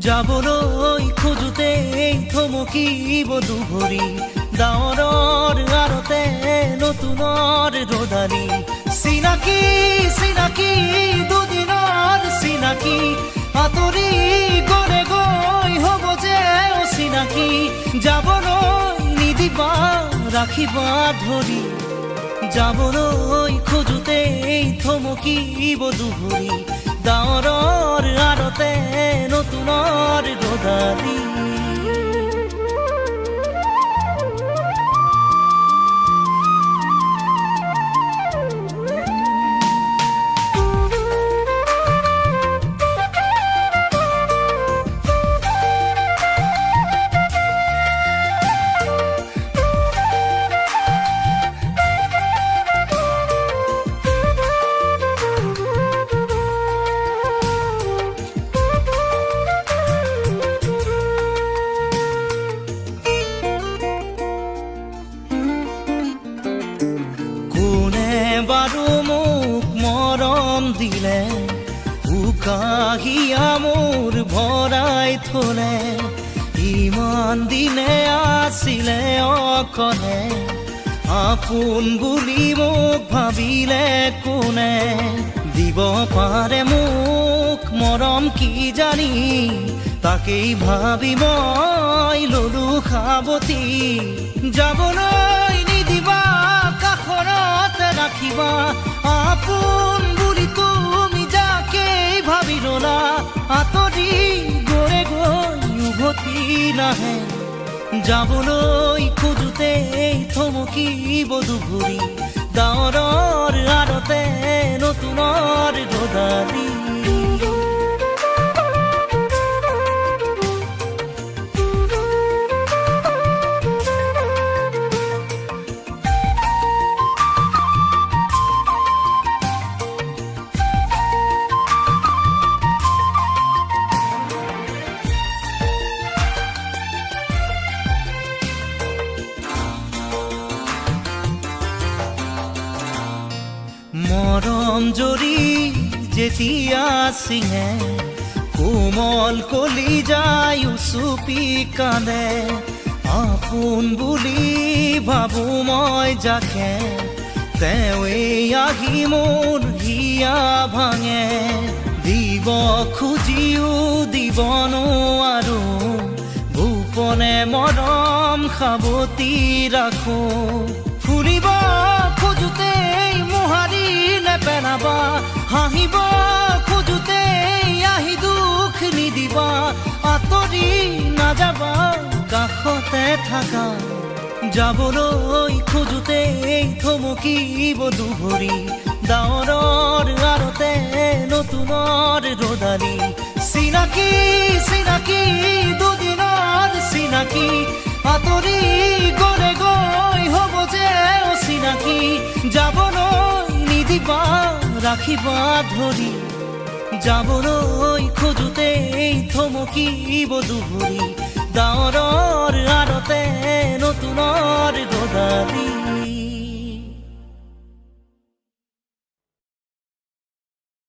যাবলৈ খোজোতে থমকিব দুভৰি ডাৱৰৰ আৰতে নতুনৰ ৰদালি চিনাকি চিনাকি দুদিনৰ চিনাকি আঁতৰি গলে গৈ হ'ব যে অচিনাকি যাবলৈ নিদিবা ৰাখিবা ধৰি যাবলৈ খোজোতে থমকিব দুভৰি ডাৱৰৰ আৰতে নতুনৰ ৰদালি বাৰু মোক মৰম দিলে উকাহিয়া মোৰ ভৰাই থলে ইমান দিনে আছিলে অকলে আপোন বুলি মোক ভাবিলে কোনে দিব পাৰে মোক মৰম কি জানি তাকেই ভাবি মই ললো সাৱতি যাবলৈ নিদিবা কাষৰত ৰাখিবা আপোন বুলি তুমি যাকেই ভাবি ললা আঁতৰি গলে গৈ উভতি নাহে যাবলৈ খোজোতে থমকিব দুভৰি ডাৱৰৰ আৰতে নতুনৰ ৰদালি মৰম জৰি যেতিয়া চিঙে কোমল কলি যায় চুপি কান্দে আপোন বুলি ভাবো মই যাকে তেৱেই আহি মোৰ হিয়া ভাঙে দিব খুজিও দিব নোৱাৰো ভূপনে মৰম সাৱতি ৰাখো ফুৰিব খোজোতে মোহাৰি নেপেলাবা হাঁহিব খোজোতে আহি দুখ নিদিবা আঁতৰি নাযাবা কাষতে থাকা যাবলৈ খোজোতে থমকিব দুভৰি ডাৱৰৰ আৰতে নতুনৰ ৰদালি চিনাকি চিনাকি দুদিনৰ চিনাকি আঁতৰি গলে গৈ হ'ব যে অচিনাকি যাবলৈ নিদিবা ৰাখিবা ধৰি যাবলৈ খোজোতে থমকিব দুভৰি ডাৱৰৰ